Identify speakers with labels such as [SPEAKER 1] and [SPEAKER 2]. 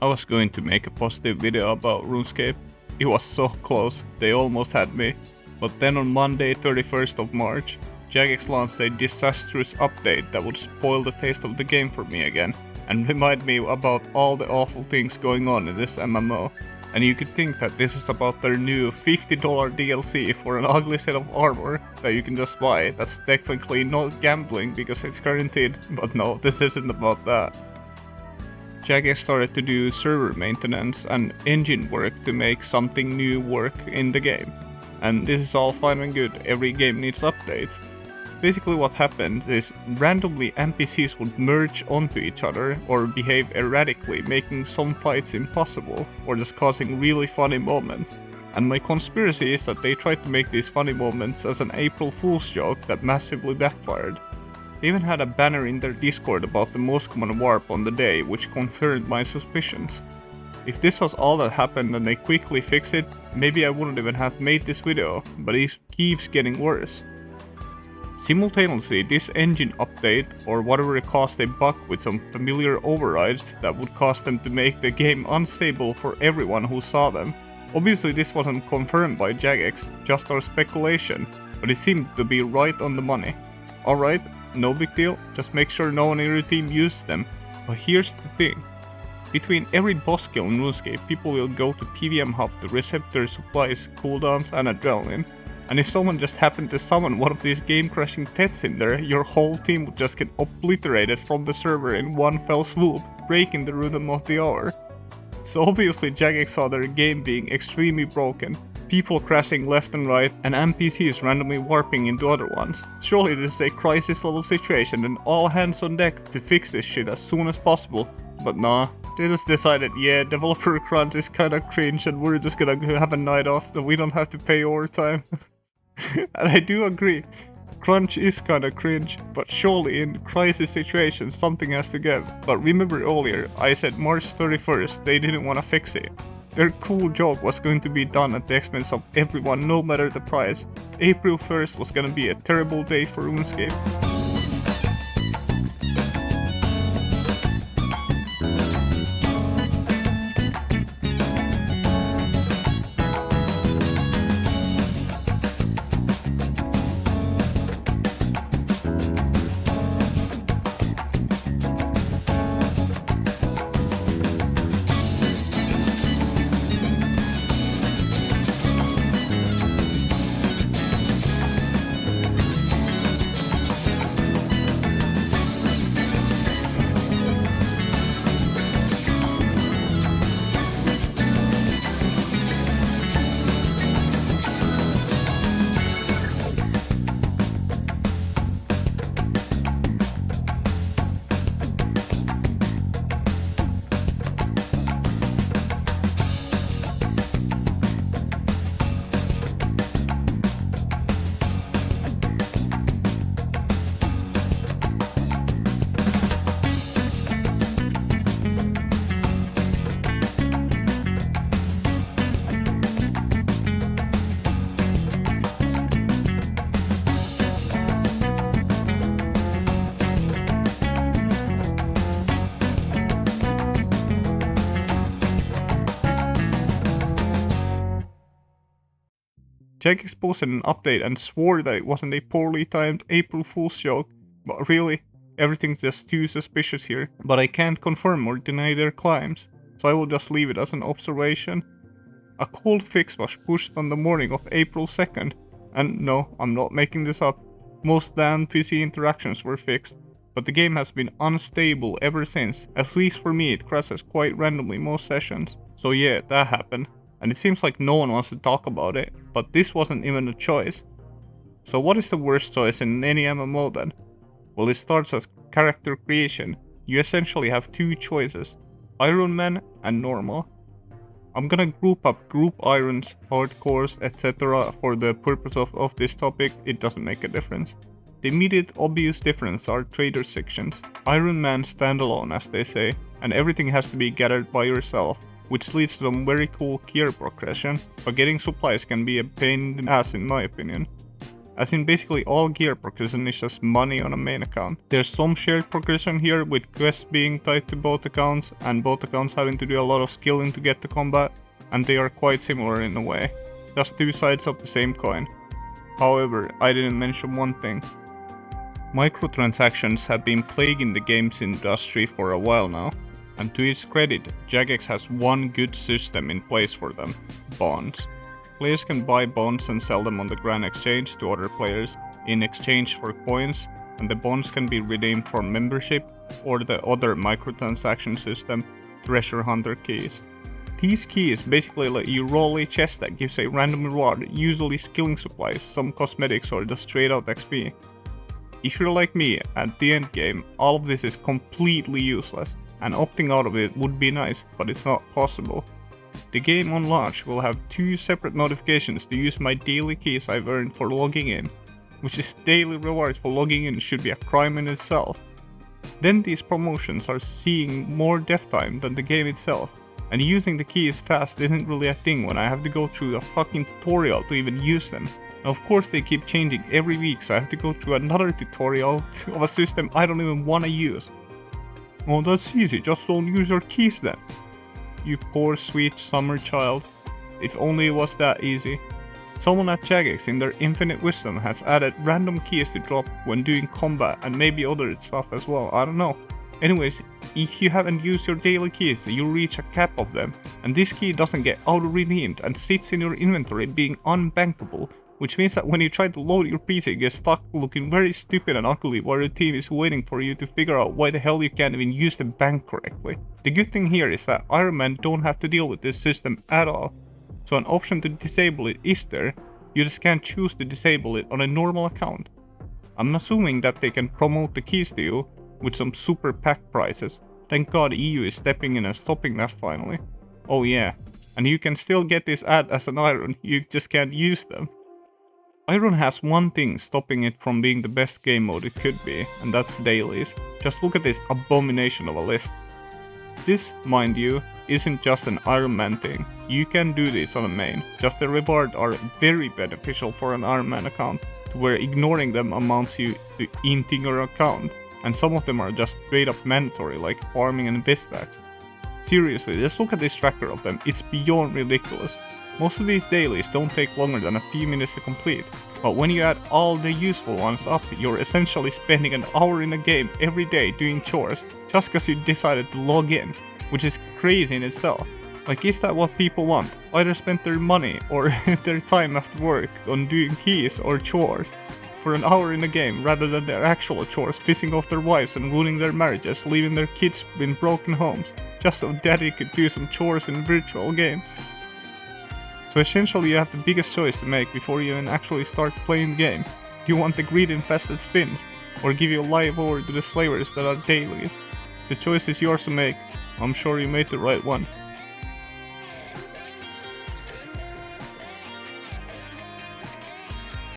[SPEAKER 1] I was going to make a positive video about Runescape. It was so close, they almost had me. But then on Monday 31st of March, Jagex launched a disastrous update that would spoil the taste of the game for me again, and remind me about all the awful things going on in this MMO. And you could think that this is about their new $50 DLC for an ugly set of armor that you can just buy. That's technically not gambling because it's guaranteed, but no, this isn't about that. Jagex started to do server maintenance and engine work to make something new work in the game. And this is all fine and good, every game needs updates. Basically what happened is randomly NPCs would merge onto each other or behave erratically, making some fights impossible or just causing really funny moments. And my conspiracy is that they tried to make these funny moments as an April Fool's joke that massively backfired. They even had a banner in their Discord about the most common warp on the day, which confirmed my suspicions. If this was all that happened and they quickly fixed it, maybe I wouldn't even have made this video, but it keeps getting worse. Simultaneously, this engine update, or whatever, caused a bug with some familiar overrides that would cause them to make the game unstable for everyone who saw them. Obviously this wasn't confirmed by Jagex, just our speculation, but it seemed to be right on the money. Alright, no big deal, just make sure no one in your team uses them. But here's the thing. Between every boss kill in Runescape, people will go to PVM Hub to reset their supplies, cooldowns and adrenaline. And if someone just happened to summon one of these game-crashing Tets in there, your whole team would just get obliterated from the server in one fell swoop, breaking the rhythm of the hour. So obviously Jagex saw their game being extremely broken, people crashing left and right, and NPCs randomly warping into other ones. Surely this is a crisis level situation and all hands on deck to fix this shit as soon as possible. But nah, they just decided, yeah, developer crunch is kinda cringe and we're just gonna have a night off so we don't have to pay overtime. And I do agree, crunch is kinda cringe, but surely in crisis situations something has to give. But remember earlier, I said March 31st, they didn't wanna fix it. Their cool job was going to be done at the expense of everyone, no matter the price. April 1st was gonna be a terrible day for RuneScape. Jagex posted an update and swore that it wasn't a poorly timed April Fool's joke, but really, everything's just too suspicious here. But I can't confirm or deny their claims, so I will just leave it as an observation. A cold fix was pushed on the morning of April 2nd, and no, I'm not making this up, most damn PC interactions were fixed, but the game has been unstable ever since, at least for me it crashes quite randomly most sessions. So yeah, that happened. And it seems like no one wants to talk about it, but this wasn't even a choice. So what is the worst choice in any MMO then? Well, it starts as character creation. You essentially have two choices, Iron Man and normal. I'm gonna group up group irons, hardcores, etc. for the purpose of this topic, it doesn't make a difference. The immediate obvious difference are trader sections. Iron Man standalone as they say, and everything has to be gathered by yourself, which leads to some very cool gear progression, but getting supplies can be a pain in the ass in my opinion. as in basically all gear progression is just money on a main account. There's some shared progression here with quests being tied to both accounts and both accounts having to do a lot of skilling to get to combat, and they are quite similar in a way, just two sides of the same coin. However, I didn't mention one thing. Microtransactions have been plaguing the games industry for a while now, and to its credit, Jagex has one good system in place for them: bonds. Players can buy bonds and sell them on the Grand Exchange to other players in exchange for coins, and the bonds can be redeemed for membership or the other microtransaction system, Treasure Hunter keys. These keys basically let you roll a chest that gives a random reward, usually skilling supplies, some cosmetics, or just straight out XP. If you're like me, at the end game, all of this is completely useless, and opting out of it would be nice, but it's not possible. The game on launch will have 2 separate notifications to use my daily keys I've earned for logging in, which is daily rewards for logging in should be a crime in itself. Then these promotions are seeing more dev time than the game itself, and using the keys fast isn't really a thing when I have to go through a fucking tutorial to even use them. And of course they keep changing every week, so I have to go through another tutorial of a system I don't even want to use. Oh, that's easy, just don't use your keys then. You poor sweet summer child. If only it was that easy. Someone at Jagex in their infinite wisdom has added random keys to drop when doing combat and maybe other stuff as well, I don't know. Anyways, if you haven't used your daily keys, you'll reach a cap of them, and this key doesn't get auto-redeemed and sits in your inventory being unbankable, which means that when you try to load your PC, you get stuck looking very stupid and ugly while your team is waiting for you to figure out why the hell you can't even use the bank correctly. The good thing here is that Iron Man don't have to deal with this system at all, so an option to disable it is there, you just can't choose to disable it on a normal account. I'm assuming that they can promote the keys to you with some super pack prices. Thank God EU is stepping in and stopping that finally. Oh yeah, and you can still get this ad as an Iron, you just can't use them. Iron has one thing stopping it from being the best game mode it could be, and that's Dailies. Just look at this abomination of a list. This, mind you, isn't just an Iron Man thing. You can do this on a main, just the rewards are very beneficial for an Iron Man account, to where ignoring them amounts you to inting your account, and some of them are just straight up mandatory, like farming and Vistbacks. Seriously, just look at this tracker of them, it's beyond ridiculous. Most of these dailies don't take longer than a few minutes to complete, but when you add all the useful ones up, you're essentially spending an hour in a game every day doing chores, just cause you decided to log in, which is crazy in itself. Like, is that what people want? Either spend their money or their time after work on doing keys or chores for an hour in a game, rather than their actual chores, pissing off their wives and ruining their marriages, leaving their kids in broken homes, just so daddy could do some chores in virtual games. So essentially you have the biggest choice to make before you even actually start playing the game. Do you want the greed-infested spins, or give your life over to the slavers that are dailies? The choice is yours to make. I'm sure you made the right one.